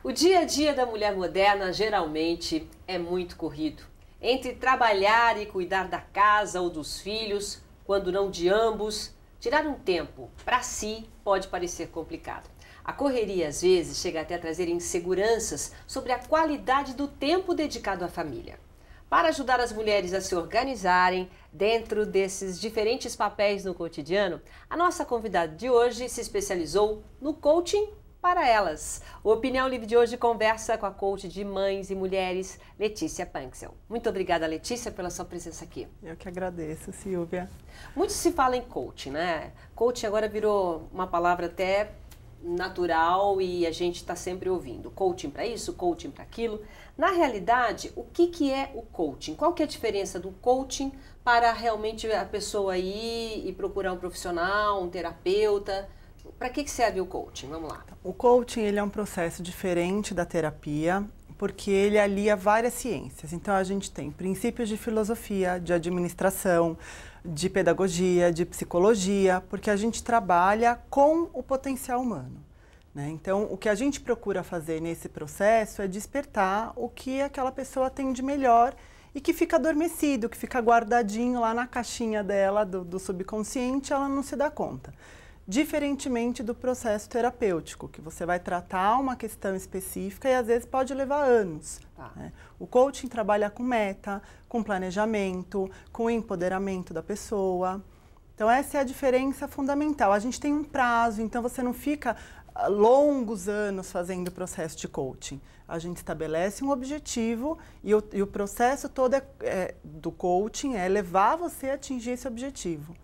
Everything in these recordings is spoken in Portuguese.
O dia a dia da mulher moderna geralmente é muito corrido. Entre trabalhar e cuidar da casa ou dos filhos, quando não de ambos, tirar um tempo para si pode parecer complicado. A correria às vezes chega até a trazer inseguranças sobre a qualidade do tempo dedicado à família. Para ajudar as mulheres a se organizarem dentro desses diferentes papéis no cotidiano, a nossa convidada de hoje se especializou no coaching para elas. O Opinião Livre de hoje conversa com a coach de mães e mulheres, Letícia Pankzel. Muito obrigada, Letícia, pela sua presença aqui. Eu que agradeço, Silvia. Muito se fala em coaching, né? Coaching agora virou uma palavra até natural e a gente está sempre ouvindo. Coaching para isso, coaching para aquilo. Na realidade, o que é o coaching? Qual que é a diferença do coaching para realmente a pessoa ir e procurar um profissional, um terapeuta? Para que serve o coaching? Vamos lá. O coaching ele é um processo diferente da terapia, porque ele alia várias ciências. Então a gente tem princípios de filosofia, de administração, de pedagogia, de psicologia, porque a gente trabalha com o potencial humano, né? Então o que a gente procura fazer nesse processo é despertar o que aquela pessoa tem de melhor e que fica adormecido, que fica guardadinho lá na caixinha dela, do subconsciente, ela não se dá conta. Diferentemente do processo terapêutico, que você vai tratar uma questão específica e às vezes pode levar anos. Né? O coaching trabalha com meta, com planejamento, com empoderamento da pessoa. Então essa é a diferença fundamental. A gente tem um prazo, então você não fica longos anos fazendo o processo de coaching. A gente estabelece um objetivo e o processo todo do coaching é levar você a atingir esse objetivo.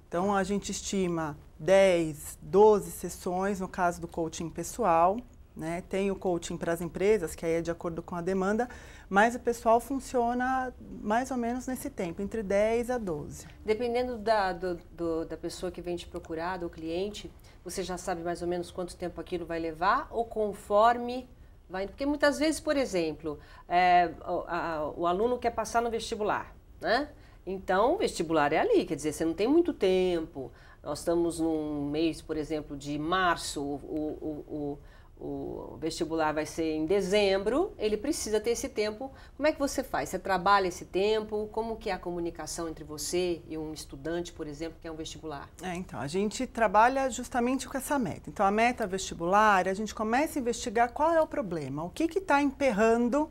Então a gente estima 10, 12 sessões no caso do coaching pessoal, né? Tem o coaching para as empresas, que aí é de acordo com a demanda, mas o pessoal funciona mais ou menos nesse tempo, entre 10 a 12. Dependendo da pessoa que vem te procurar, do cliente, você já sabe mais ou menos quanto tempo aquilo vai levar ou conforme vai... Porque muitas vezes, por exemplo, o aluno quer passar no vestibular, né? Então, o vestibular é ali, quer dizer, você não tem muito tempo. Nós estamos num mês, por exemplo, de março, o vestibular vai ser em dezembro, ele precisa ter esse tempo. Como é que você faz? Você trabalha esse tempo? Como que é a comunicação entre você e um estudante, por exemplo, que é um vestibular? Então, a gente trabalha justamente com essa meta. Então, a meta vestibular, a gente começa a investigar qual é o problema, o que está emperrando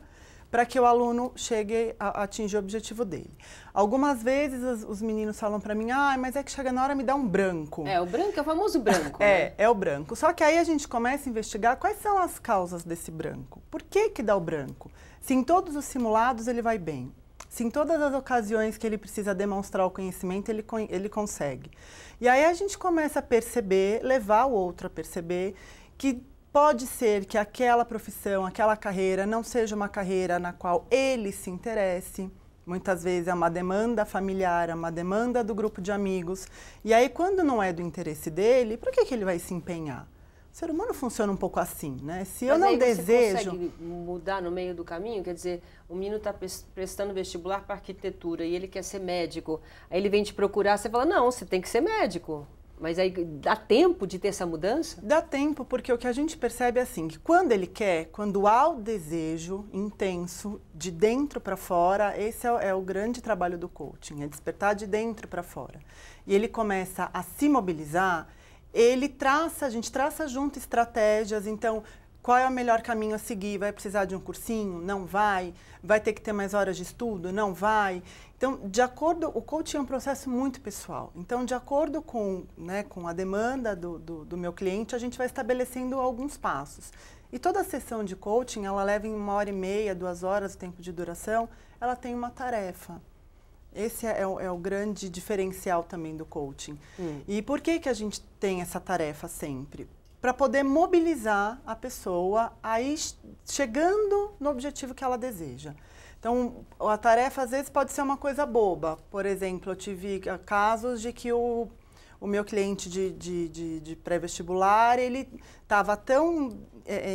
para que o aluno chegue a atingir o objetivo dele. Algumas vezes os meninos falam para mim, mas é que chega na hora me dá um branco. O branco é o famoso branco. Né? É o branco. Só que aí a gente começa a investigar quais são as causas desse branco. Por que dá o branco? Se em todos os simulados ele vai bem, se em todas as ocasiões que ele precisa demonstrar o conhecimento ele consegue. E aí a gente começa a perceber, levar o outro a perceber que pode ser que aquela profissão, aquela carreira não seja uma carreira na qual ele se interesse. Muitas vezes é uma demanda familiar, é uma demanda do grupo de amigos. E aí, quando não é do interesse dele, por que ele vai se empenhar? O ser humano funciona um pouco assim, né? Se eu não desejo... Você consegue mudar no meio do caminho? Quer dizer, o menino está prestando vestibular para arquitetura e ele quer ser médico. Aí ele vem te procurar, você fala, não, você tem que ser médico. Mas aí dá tempo de ter essa mudança? Dá tempo, porque o que a gente percebe é assim, que quando ele quer, quando há o desejo intenso, de dentro para fora, esse é o grande trabalho do coaching, é despertar de dentro para fora. E ele começa a se mobilizar, a gente traça junto estratégias, então... Qual é o melhor caminho a seguir? Vai precisar de um cursinho? Não vai? Vai ter que ter mais horas de estudo? Não vai? Então, o coaching é um processo muito pessoal. Então, de acordo com a demanda do meu cliente, a gente vai estabelecendo alguns passos. E toda a sessão de coaching, ela leva em 1h30, 2 horas o tempo de duração, ela tem uma tarefa. Esse é o grande diferencial também do coaching. E por que a gente tem essa tarefa sempre? Para poder mobilizar a pessoa aí chegando no objetivo que ela deseja. Então, a tarefa às vezes pode ser uma coisa boba. Por exemplo, eu tive casos de que o o meu cliente de pré-vestibular, ele estava tão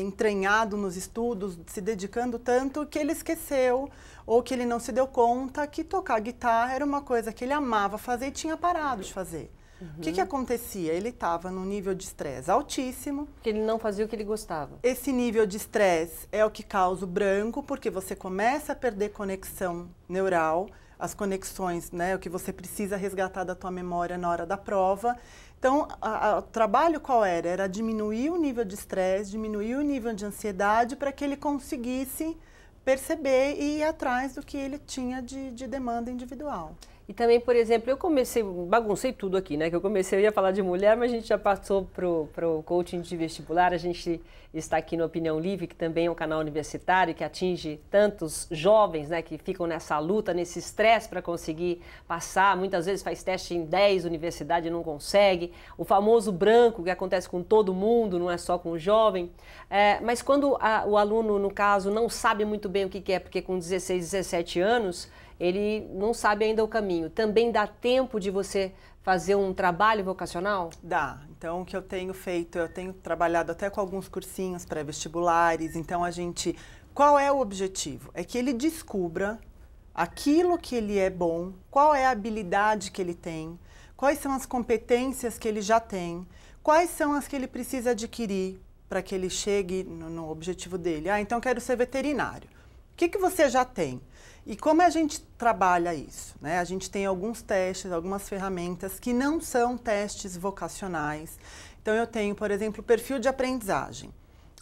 entranhado nos estudos, se dedicando tanto, que ele esqueceu ou que ele não se deu conta que tocar guitarra era uma coisa que ele amava fazer e tinha parado de fazer. O que acontecia? Ele estava num nível de estresse altíssimo. Porque ele não fazia o que ele gostava. Esse nível de estresse é o que causa o branco, porque você começa a perder conexão neural, as conexões, né, o que você precisa resgatar da tua memória na hora da prova. Então, o trabalho qual era? Era diminuir o nível de estresse, diminuir o nível de ansiedade para que ele conseguisse perceber e ir atrás do que ele tinha de demanda individual. E também, por exemplo, eu comecei, baguncei tudo aqui, né? Que eu ia falar de mulher, mas a gente já passou pro coaching de vestibular. A gente está aqui no Opinião Livre, que também é um canal universitário que atinge tantos jovens, né? Que ficam nessa luta, nesse estresse para conseguir passar. Muitas vezes faz teste em 10 universidades e não consegue. O famoso branco, que acontece com todo mundo, não é só com o jovem. Mas quando o aluno, no caso, não sabe muito bem o que é, porque com 16, 17 anos... ele não sabe ainda o caminho. Também dá tempo de você fazer um trabalho vocacional? Dá. Então, o que eu tenho feito, eu tenho trabalhado até com alguns cursinhos pré-vestibulares. Então, qual é o objetivo? É que ele descubra aquilo que ele é bom, qual é a habilidade que ele tem, quais são as competências que ele já tem, quais são as que ele precisa adquirir para que ele chegue no objetivo dele. Então, quero ser veterinário. O que você já tem? E como a gente trabalha isso, né? A gente tem alguns testes, algumas ferramentas que não são testes vocacionais. Então, eu tenho, por exemplo, o perfil de aprendizagem.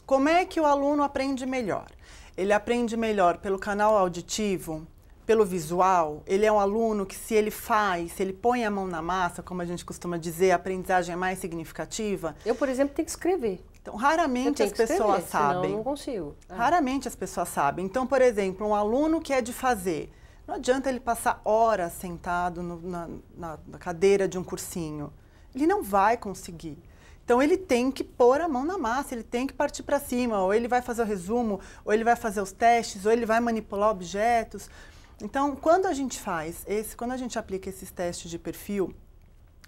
Como é que o aluno aprende melhor? Ele aprende melhor pelo canal auditivo, pelo visual. Ele é um aluno que, se ele põe a mão na massa, como a gente costuma dizer, a aprendizagem é mais significativa. Eu, por exemplo, tenho que escrever. Então, raramente as pessoas sabem. Senão eu não consigo. Raramente as pessoas sabem. Então, por exemplo, um aluno que é de fazer, não adianta ele passar horas sentado na cadeira de um cursinho. Ele não vai conseguir. Então, ele tem que pôr a mão na massa, ele tem que partir para cima. Ou ele vai fazer o resumo, ou ele vai fazer os testes, ou ele vai manipular objetos. Então, quando a gente aplica esses testes de perfil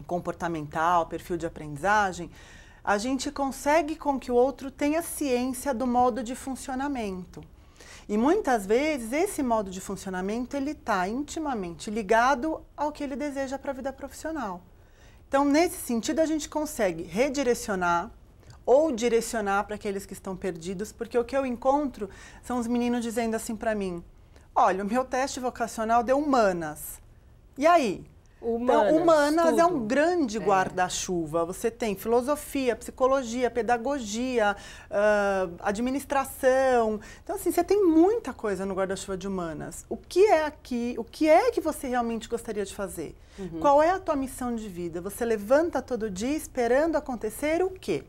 comportamental, perfil de aprendizagem, a gente consegue com que o outro tenha ciência do modo de funcionamento. E muitas vezes esse modo de funcionamento ele está intimamente ligado ao que ele deseja para a vida profissional. Então, nesse sentido, a gente consegue redirecionar ou direcionar para aqueles que estão perdidos, porque o que eu encontro são os meninos dizendo assim para mim: olha, o meu teste vocacional deu humanas. E aí? Humanas é um grande guarda-chuva. Você tem filosofia, psicologia, pedagogia, administração. Então, assim, você tem muita coisa no guarda-chuva de humanas. O que é que você realmente gostaria de fazer? Qual é a tua missão de vida? Você levanta todo dia esperando acontecer o quê?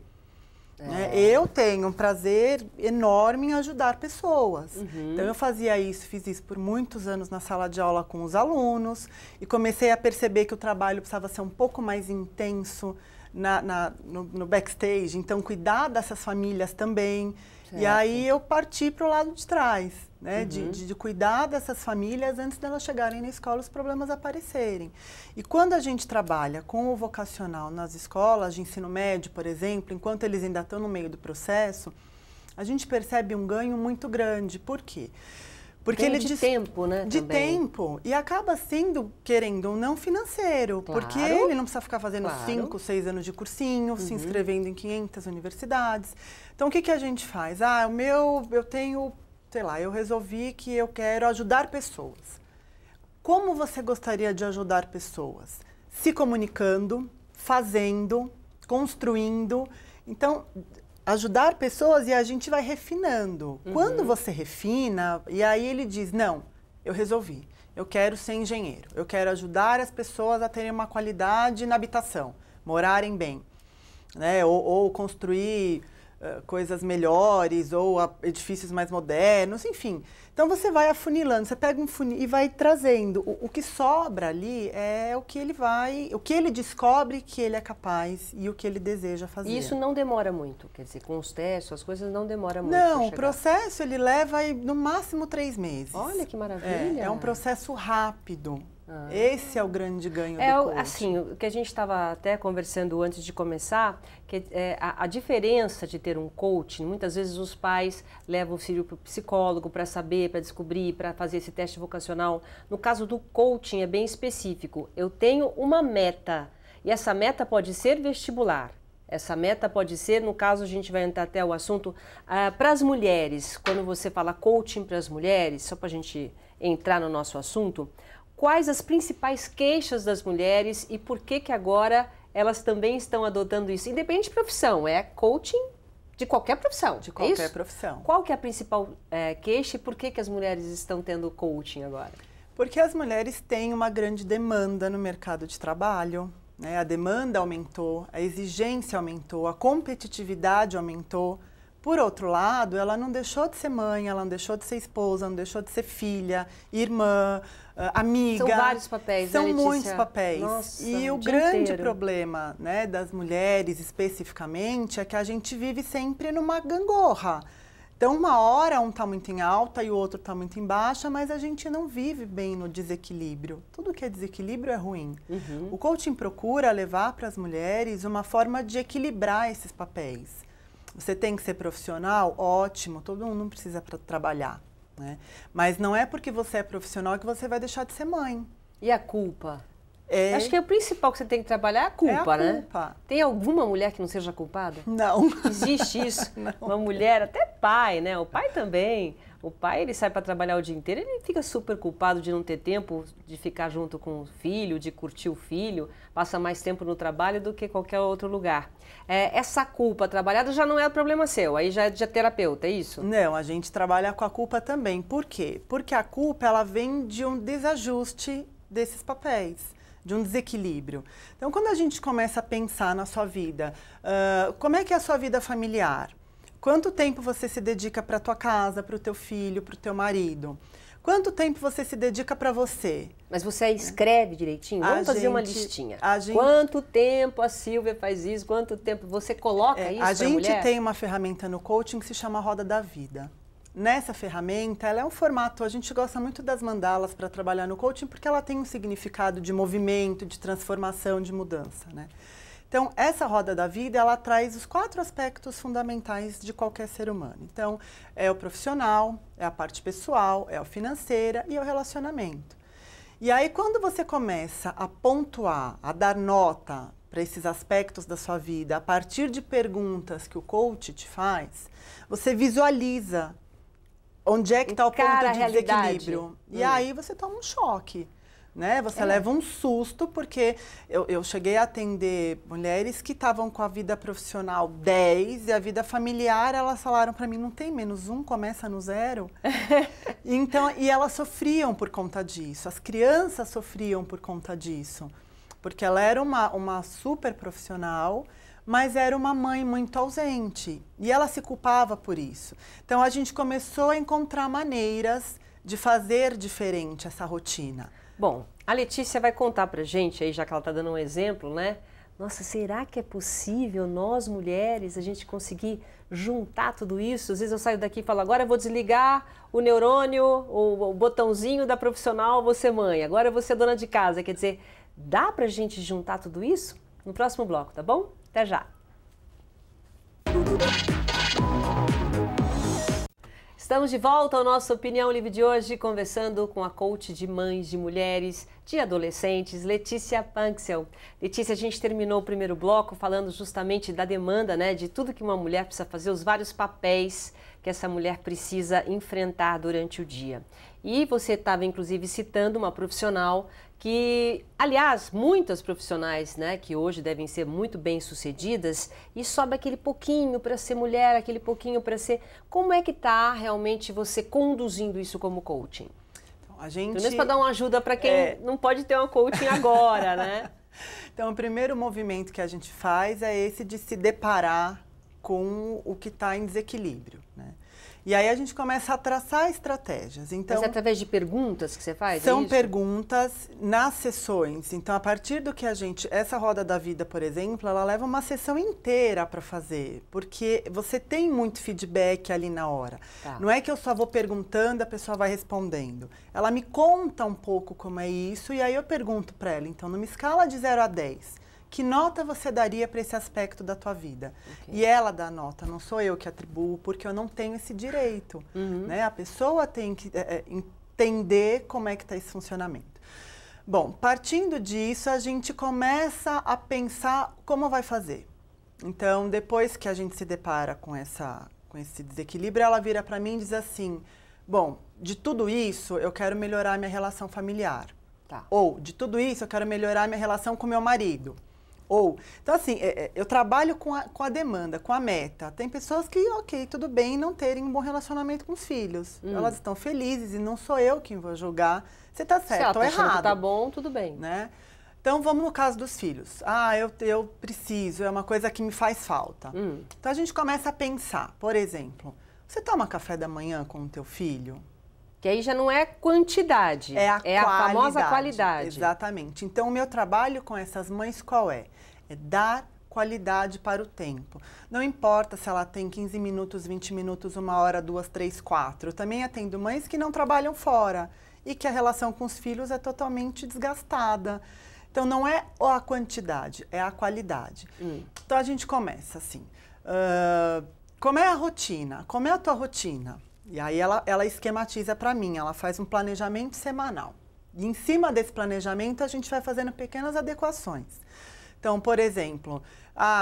Eu tenho um prazer enorme em ajudar pessoas. Então, eu fiz isso por muitos anos na sala de aula com os alunos e comecei a perceber que o trabalho precisava ser um pouco mais intenso no backstage. Então, cuidar dessas famílias também. Certo. E aí, eu parti para o lado de trás, né? De cuidar dessas famílias antes delas chegarem na escola, os problemas aparecerem. E quando a gente trabalha com o vocacional nas escolas de ensino médio, por exemplo, enquanto eles ainda estão no meio do processo, a gente percebe um ganho muito grande. Por quê? Porque ele de tempo, né? De tempo. E acaba sendo, querendo ou não, financeiro. Claro, porque ele não precisa ficar fazendo 5, 6 anos de cursinho, se inscrevendo em 500 universidades. Então, o que a gente faz? Eu resolvi que eu quero ajudar pessoas. Como você gostaria de ajudar pessoas? Se comunicando, fazendo, construindo. Então, ajudar pessoas e a gente vai refinando. Quando você refina, e aí ele diz, não, eu resolvi, eu quero ser engenheiro, eu quero ajudar as pessoas a terem uma qualidade na habitação, morarem bem, né? Ou construir coisas melhores, ou edifícios mais modernos, enfim. Então você vai afunilando, você pega um funil e vai trazendo. O que sobra ali é o que ele descobre que ele é capaz e o que ele deseja fazer. E isso não demora muito, quer dizer, com os testes, as coisas não demoram muito. Não, o processo ele leva no máximo 3 meses. Olha que maravilha! É um processo rápido. Esse é o grande ganho do coaching. Assim, o que a gente estava até conversando antes de começar, que a diferença de ter um coaching, muitas vezes os pais levam o filho para o psicólogo para saber, para descobrir, para fazer esse teste vocacional. No caso do coaching é bem específico. Eu tenho uma meta e essa meta pode ser vestibular. Essa meta pode ser, no caso a gente vai entrar até o assunto, para as mulheres. Quando você fala coaching para as mulheres, só para a gente entrar no nosso assunto, quais as principais queixas das mulheres e por que agora elas também estão adotando isso? Independente de profissão, é coaching de qualquer profissão. De qualquer profissão. Qual que é a principal queixa e por que as mulheres estão tendo coaching agora? Porque as mulheres têm uma grande demanda no mercado de trabalho, né? A demanda aumentou, a exigência aumentou, a competitividade aumentou. Por outro lado, ela não deixou de ser mãe, ela não deixou de ser esposa, não deixou de ser filha, irmã, amiga. São vários papéis, São né, Letícia? muitos papéis. Nossa, e o grande problema, né, das mulheres especificamente é que a gente vive sempre numa gangorra. Então, uma hora um está muito em alta e o outro está muito em baixa, mas a gente não vive bem no desequilíbrio. Tudo que é desequilíbrio é ruim. Uhum. O coaching procura levar para as mulheres uma forma de equilibrar esses papéis. Você tem que ser profissional? Ótimo, todo mundo não precisa trabalhar, né? Mas não é porque você é profissional que você vai deixar de ser mãe. E a culpa? Acho que o principal que você tem que trabalhar é a culpa, né? Culpa. Tem alguma mulher que não seja culpada? Não. Existe isso? Não. Uma mulher, até pai, né? O pai também. O pai, ele sai para trabalhar o dia inteiro, ele fica super culpado de não ter tempo de ficar junto com o filho, de curtir o filho, passa mais tempo no trabalho do que qualquer outro lugar. Essa culpa trabalhada já não é problema seu, aí já é de terapeuta, é isso? Não, a gente trabalha com a culpa também. Por quê? Porque a culpa, ela vem de um desajuste desses papéis, de um desequilíbrio. Então, quando a gente começa a pensar na sua vida, como é que é a sua vida familiar? Quanto tempo você se dedica para a tua casa, para o teu filho, para o teu marido? Quanto tempo você se dedica para você? Mas você escreve direitinho? Vamos fazer uma listinha. Quanto tempo a Silvia faz isso? Quanto tempo você coloca isso para a mulher? A gente tem uma ferramenta no coaching que se chama Roda da Vida. Nessa ferramenta, ela é um formato, a gente gosta muito das mandalas para trabalhar no coaching porque ela tem um significado de movimento, de transformação, de mudança, né? Então, essa roda da vida, ela traz os 4 aspectos fundamentais de qualquer ser humano. Então, é o profissional, é a parte pessoal, é a financeira e é o relacionamento. E aí, quando você começa a pontuar, a dar nota para esses aspectos da sua vida, a partir de perguntas que o coach te faz, você visualiza onde é que está o ponto de desequilíbrio. E aí, você toma um choque. Né? Você leva um susto, porque eu cheguei a atender mulheres que estavam com a vida profissional 10 e a vida familiar, elas falaram para mim, não tem -1, começa no 0. Então, e elas sofriam por conta disso, as crianças sofriam por conta disso, porque ela era uma super profissional, mas era uma mãe muito ausente e ela se culpava por isso. Então, a gente começou a encontrar maneiras de fazer diferente essa rotina. Bom, a Letícia vai contar pra gente, aí já que ela está dando um exemplo, né? Nossa, será que é possível nós, mulheres, a gente conseguir juntar tudo isso? Às vezes eu saio daqui e falo, agora eu vou desligar o neurônio, o botãozinho da profissional, vou ser mãe, agora eu vou ser dona de casa. Quer dizer, dá pra gente juntar tudo isso? No próximo bloco, tá bom? Até já! Estamos de volta ao nosso Opinião Livre de hoje, conversando com a coach de mães, de mulheres, de adolescentes, Letícia Panksehl. Letícia, a gente terminou o primeiro bloco falando justamente da demanda, né, de tudo que uma mulher precisa fazer, os vários papéis que essa mulher precisa enfrentar durante o dia. E você estava, inclusive, citando uma profissional que, aliás, muitas profissionais, né, que hoje devem ser muito bem-sucedidas e sobe aquele pouquinho para ser mulher, aquele pouquinho para ser... Como é que está realmente você conduzindo isso como coaching? Então, a gente... Pelo menos para dar uma ajuda para quem não pode ter uma coaching agora, né? Então, o primeiro movimento que a gente faz é esse de se deparar com o que está em desequilíbrio, né? E aí a gente começa a traçar estratégias. Então, mas é através de perguntas que você faz? São perguntas nas sessões. Então, a partir do que essa roda da vida, por exemplo, ela leva uma sessão inteira para fazer, porque você tem muito feedback ali na hora. Tá. Não é que eu só vou perguntando, a pessoa vai respondendo. Ela me conta um pouco como é isso e aí eu pergunto para ela. Então, numa escala de 0 a 10, que nota você daria para esse aspecto da tua vida? Okay. E ela dá nota, não sou eu que atribuo, porque eu não tenho esse direito. Né? A pessoa tem que entender como é que está esse funcionamento. Bom, partindo disso, a gente começa a pensar como vai fazer. Então, depois que a gente se depara com esse desequilíbrio, ela vira para mim e diz assim, bom, de tudo isso, eu quero melhorar minha relação familiar. Tá. Ou, de tudo isso, eu quero melhorar minha relação com meu marido. Ou, então assim, eu trabalho com a demanda, com a meta. Tem pessoas que, ok, tudo bem não terem um bom relacionamento com os filhos. Elas estão felizes e não sou eu quem vou julgar se tá certo ou errado. Se tá bom, tudo bem. Né? Então, vamos no caso dos filhos. Ah, eu preciso, é uma coisa que me faz falta. Então, a gente começa a pensar, por exemplo, você toma café da manhã com o teu filho? Que aí já não é quantidade, é a famosa qualidade. Exatamente. Então, o meu trabalho com essas mães qual é? É dar qualidade para o tempo. Não importa se ela tem 15 minutos, 20 minutos, 1 hora, 2, 3, 4. Eu também atendo mães que não trabalham fora e que a relação com os filhos é totalmente desgastada. Então, não é a quantidade, é a qualidade. Então, a gente começa assim. Como é a rotina? Como é a tua rotina? E aí ela esquematiza para mim, ela faz um planejamento semanal. E em cima desse planejamento, a gente vai fazendo pequenas adequações. Então, por exemplo,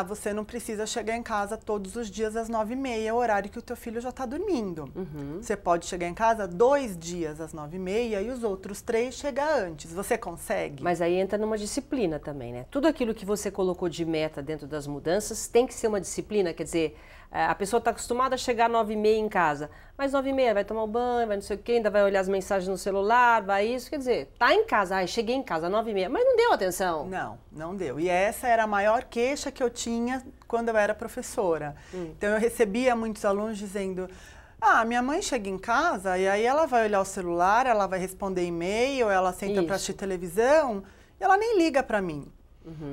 você não precisa chegar em casa todos os dias às 9h30, o horário que o teu filho já está dormindo. Você pode chegar em casa 2 dias às 9h30 e os outros 3 chegar antes. Você consegue? Mas aí entra numa disciplina também, né? Tudo aquilo que você colocou de meta dentro das mudanças tem que ser uma disciplina, quer dizer, a pessoa está acostumada a chegar às 9h30 em casa, mas 9h30 vai tomar um banho, vai não sei o quê, ainda vai olhar as mensagens no celular, vai isso, quer dizer, tá em casa, cheguei em casa às 9h30, mas não deu atenção. Não deu. E essa era a maior queixa que eu tinha quando eu era professora. Então eu recebia muitos alunos dizendo, minha mãe chega em casa e aí ela vai olhar o celular, ela vai responder e-mail, ela senta para assistir televisão e ela nem liga para mim.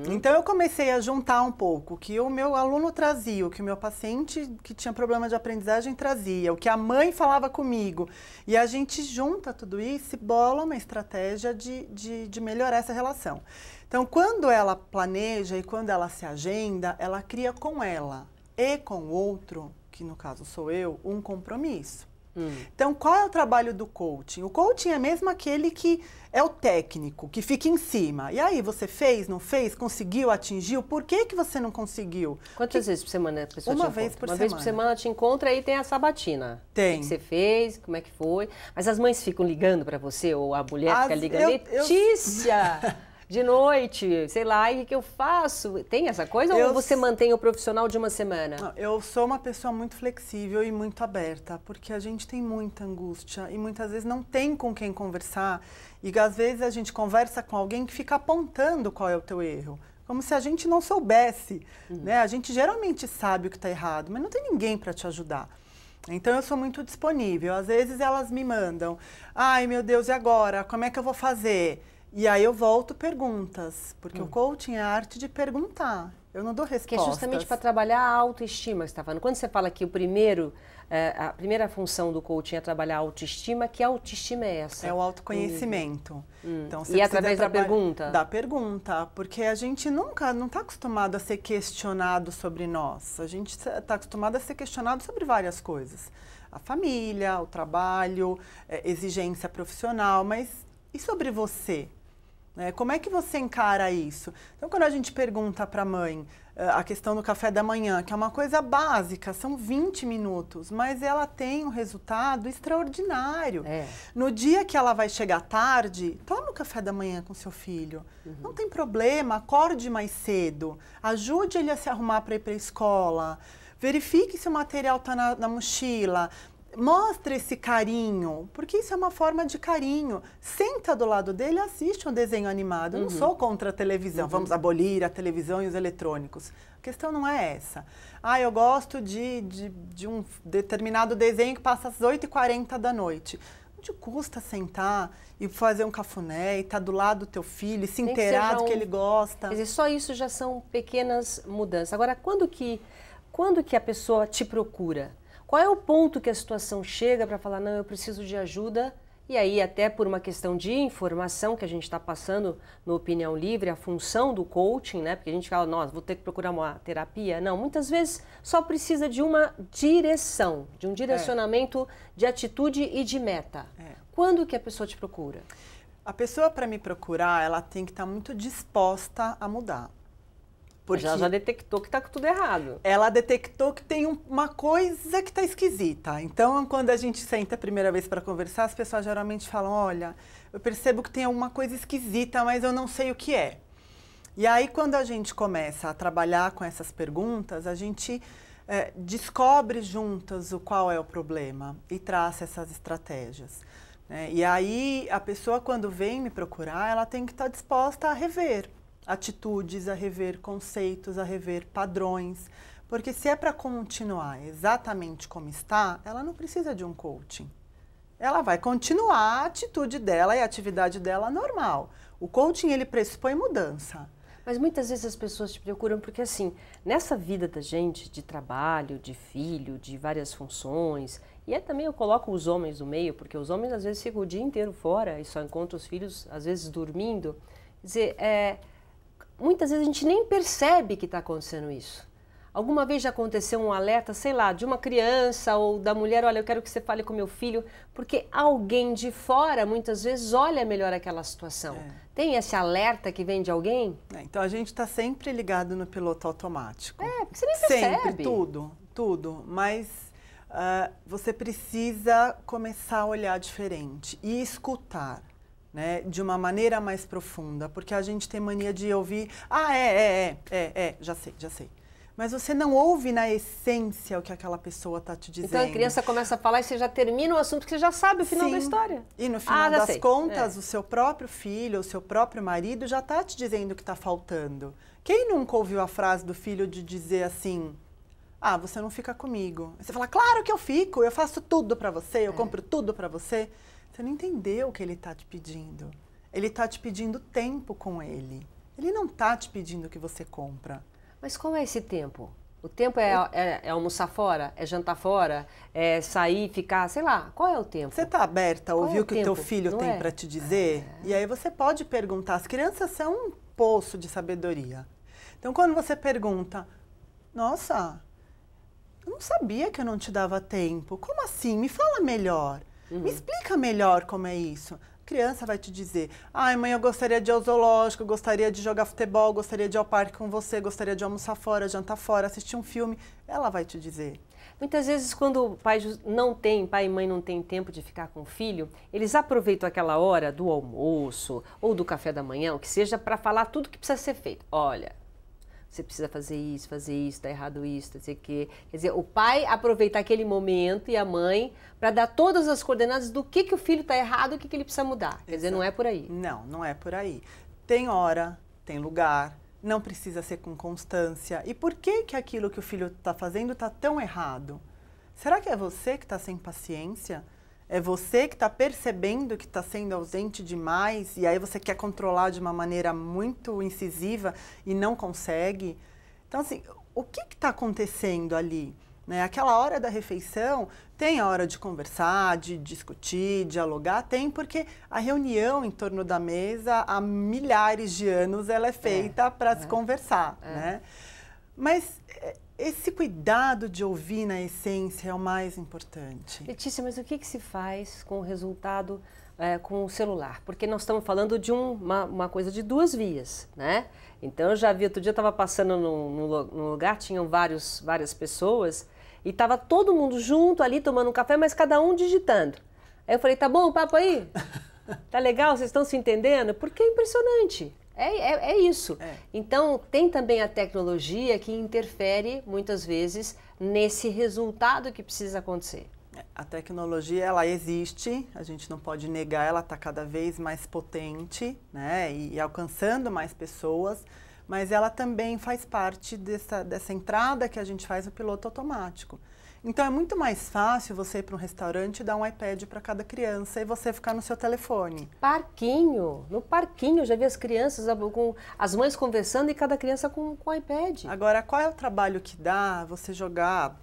Então eu comecei a juntar um pouco o que o meu aluno trazia, o que o meu paciente que tinha problema de aprendizagem trazia, o que a mãe falava comigo. E a gente junta tudo isso e bola uma estratégia de melhorar essa relação. Então, quando ela planeja e quando ela se agenda, ela cria com ela e com o outro, que no caso sou eu, um compromisso. Então, qual é o trabalho do coaching? O coaching é mesmo aquele que é o técnico, que fica em cima. E aí, você fez, não fez, conseguiu, atingiu? Por que você não conseguiu? Quantas vezes por semana a pessoa Uma vez por semana. Uma vez por semana te encontra e tem a sabatina. Tem. O que você fez, como é que foi. Mas as mães ficam ligando para você, ou a mulher fica ligando, Letícia... De noite, sei lá, e o que eu faço? Tem essa coisa ou você mantém o profissional de uma semana? Não, eu sou uma pessoa muito flexível e muito aberta, porque a gente tem muita angústia e muitas vezes não tem com quem conversar. E às vezes a gente conversa com alguém que fica apontando qual é o teu erro. Como se a gente não soubesse, né? A gente geralmente sabe o que está errado, mas não tem ninguém para te ajudar. Então, eu sou muito disponível. Às vezes elas me mandam, ai meu Deus, e agora? Como é que eu vou fazer? E aí eu volto perguntas, porque o coaching é a arte de perguntar. Eu não dou respostas. Que é justamente para trabalhar a autoestima que você está falando. Quando você fala que a primeira função do coaching é trabalhar a autoestima, que autoestima é essa? É o autoconhecimento. Então, e através da pergunta? Da pergunta, porque a gente nunca não está acostumado a ser questionado sobre nós. A gente está acostumado a ser questionado sobre várias coisas. A família, o trabalho, exigência profissional, mas e sobre você? Como é que você encara isso? Então, quando a gente pergunta para a mãe a questão do café da manhã, que é uma coisa básica, são 20 minutos, mas ela tem um resultado extraordinário. No dia que ela vai chegar tarde, tome o café da manhã com seu filho. Não tem problema, acorde mais cedo, ajude ele a se arrumar para ir para a escola, verifique se o material está na mochila. mostra esse carinho, porque isso é uma forma de carinho. Senta do lado dele e assiste um desenho animado. Eu não sou contra a televisão, vamos abolir a televisão e os eletrônicos. A questão não é essa. Eu gosto de um determinado desenho que passa às 8h40 da noite. Não te custa sentar e fazer um cafuné e estar do lado do teu filho e se inteirar do que ele gosta. Quer dizer, só isso já são pequenas mudanças. Agora, quando que a pessoa te procura? Qual é o ponto que a situação chega para falar, não, eu preciso de ajuda? E aí, até por uma questão de informação que a gente está passando no Opinião Livre, a função do coaching, né? Porque a gente fala, nossa, vou ter que procurar uma terapia. Não, muitas vezes só precisa de uma direção, de um direcionamento de atitude e de meta. Quando que a pessoa te procura? A pessoa, para me procurar, ela tem que estar muito disposta a mudar. Porque ela já detectou que está tudo errado. Ela detectou que tem uma coisa que está esquisita. Então, quando a gente senta a primeira vez para conversar, as pessoas geralmente falam, olha, eu percebo que tem alguma coisa esquisita, mas eu não sei o que é. E aí, quando a gente começa a trabalhar com essas perguntas, a gente descobre juntas qual é o problema e traça essas estratégias. E aí, a pessoa, quando vem me procurar, ela tem que estar disposta a rever atitudes, a rever conceitos, a rever padrões. Porque se é para continuar exatamente como está, ela não precisa de um coaching. Ela vai continuar a atitude dela e a atividade dela normal. O coaching, ele pressupõe mudança. Mas muitas vezes as pessoas te procuram porque, assim, nessa vida da gente, de trabalho, de filho, de várias funções, e também eu coloco os homens no meio, porque os homens às vezes ficam o dia inteiro fora e só encontram os filhos, às vezes, dormindo. Quer dizer, muitas vezes a gente nem percebe que está acontecendo isso. Alguma vez já aconteceu um alerta, sei lá, de uma criança ou da mulher, olha, eu quero que você fale com meu filho, porque alguém de fora, muitas vezes, olha melhor aquela situação. Tem esse alerta que vem de alguém? Então, a gente está sempre ligado no piloto automático. Porque você nem percebe. Sempre, tudo. Mas você precisa começar a olhar diferente e escutar. De uma maneira mais profunda, porque a gente tem mania de ouvir, já sei. Mas você não ouve na essência o que aquela pessoa está te dizendo. Então a criança começa a falar e você já termina o assunto que você já sabe o final da história. E no final das contas, o seu próprio filho, o seu próprio marido já está te dizendo o que está faltando. Quem nunca ouviu a frase do filho de dizer assim, você não fica comigo. Você fala, claro que eu fico, eu faço tudo para você, eu compro tudo para você. Você não entendeu o que ele está te pedindo. Ele está te pedindo tempo com ele. Ele não está te pedindo que você compra. Mas qual é esse tempo? O tempo é almoçar fora? É jantar fora? É sair, ficar, sei lá. Qual é o tempo? Você está aberta a ouvir o que o teu filho tem para te dizer? E aí você pode perguntar. As crianças são um poço de sabedoria. Então, quando você pergunta, nossa, eu não sabia que eu não te dava tempo. Como assim? Me fala melhor. Me explica melhor como é isso. A criança vai te dizer, mãe, eu gostaria de ir ao zoológico, gostaria de jogar futebol, gostaria de ir ao parque com você, gostaria de almoçar fora, jantar fora, assistir um filme. Ela vai te dizer. Muitas vezes, quando pai e mãe não têm tempo de ficar com o filho, eles aproveitam aquela hora do almoço ou do café da manhã, o que seja, para falar tudo que precisa ser feito. Olha, você precisa fazer isso, tá errado isso, não sei o quê. Quer dizer, o pai aproveitar aquele momento e a mãe para dar todas as coordenadas do que o filho está errado e o que ele precisa mudar. Quer dizer, não é por aí. Não é por aí. Tem hora, tem lugar, não precisa ser com constância. E por que aquilo que o filho está fazendo está tão errado? Será que é você que está sem paciência? É você que está percebendo que está sendo ausente demais e aí você quer controlar de uma maneira muito incisiva e não consegue? Então, assim, o que está acontecendo ali? Aquela hora da refeição, tem a hora de conversar, de discutir, dialogar, tem, porque a reunião em torno da mesa, há milhares de anos, ela é feita para se conversar, né? Mas esse cuidado de ouvir na essência é o mais importante. Letícia, mas o que se faz com o resultado com o celular? Porque nós estamos falando de uma coisa de duas vias, né? Então, eu já vi, outro dia eu estava passando num lugar, tinham várias pessoas, e estava todo mundo junto ali, tomando um café, mas cada um digitando. Aí eu falei, tá bom o papo aí? Tá legal? Vocês estão se entendendo? Porque é impressionante. É isso. Então, tem também a tecnologia que interfere, muitas vezes, nesse resultado que precisa acontecer. A tecnologia, ela existe, a gente não pode negar, ela está cada vez mais potente, né, e alcançando mais pessoas, mas ela também faz parte dessa entrada que a gente faz no piloto automático. Então, é muito mais fácil você ir para um restaurante e dar um iPad para cada criança e você ficar no seu telefone. Parquinho, no parquinho, eu já vi as crianças, com as mães conversando e cada criança com o iPad. Agora, qual é o trabalho que dá você jogar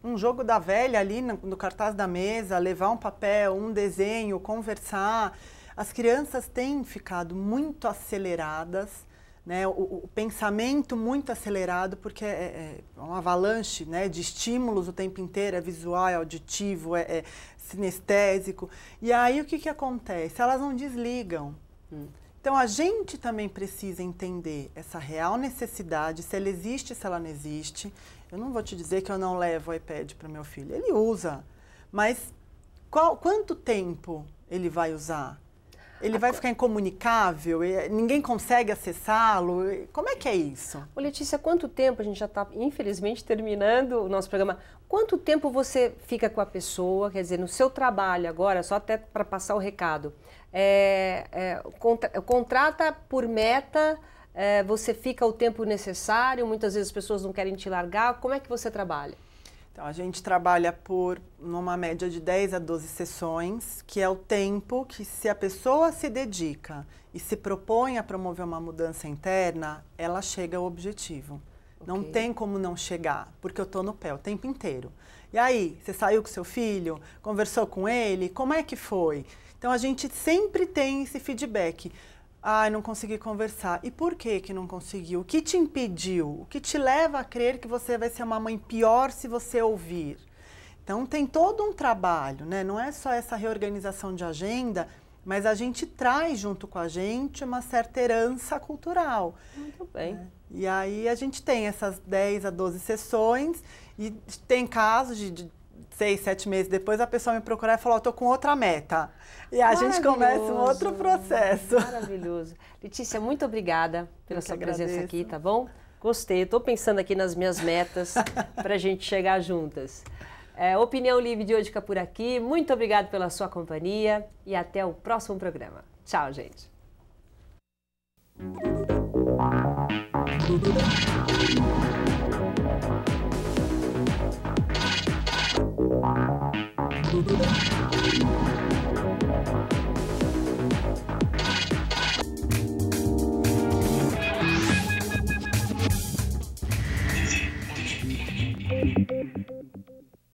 um jogo da velha ali no cartaz da mesa, levar um papel, um desenho, conversar? As crianças têm ficado muito aceleradas, né? O pensamento muito acelerado, porque é uma avalanche, né, de estímulos o tempo inteiro, é visual, é auditivo, é sinestésico. E aí o que acontece? Elas não desligam. Então a gente também precisa entender essa real necessidade, se ela existe, se ela não existe. Eu não vou te dizer que eu não levo o iPad para o meu filho, ele usa, mas quanto tempo ele vai usar? Ele vai ficar incomunicável? Ninguém consegue acessá-lo? Como é que é isso? Ô Letícia, quanto tempo, a gente já está, infelizmente, terminando o nosso programa, quanto tempo você fica com a pessoa, quer dizer, no seu trabalho agora, só até para passar o recado, contrata por meta, você fica o tempo necessário, muitas vezes as pessoas não querem te largar, como é que você trabalha? Então, a gente trabalha numa média de 10 a 12 sessões, que é o tempo que, se a pessoa se dedica e se propõe a promover uma mudança interna, ela chega ao objetivo. Okay. Não tem como não chegar, porque eu estou no pé o tempo inteiro. E aí, você saiu com seu filho, conversou com ele, como é que foi? Então, a gente sempre tem esse feedback. Ah, não consegui conversar. E por que não conseguiu? O que te impediu? O que te leva a crer que você vai ser uma mãe pior se você ouvir? Então, tem todo um trabalho, né? Não é só essa reorganização de agenda, mas a gente traz junto com a gente uma certa herança cultural. Muito bem. Né? E aí a gente tem essas 10 a 12 sessões e tem casos de 6, 7 meses depois a pessoa me procurar e falar, estou com outra meta. E a gente começa um outro processo. Maravilhoso. Letícia, muito obrigada pela sua presença aqui, tá bom? Gostei, estou pensando aqui nas minhas metas para a gente chegar juntas. Opinião Livre de hoje fica por aqui. Muito obrigada pela sua companhia e até o próximo programa. Tchau, gente.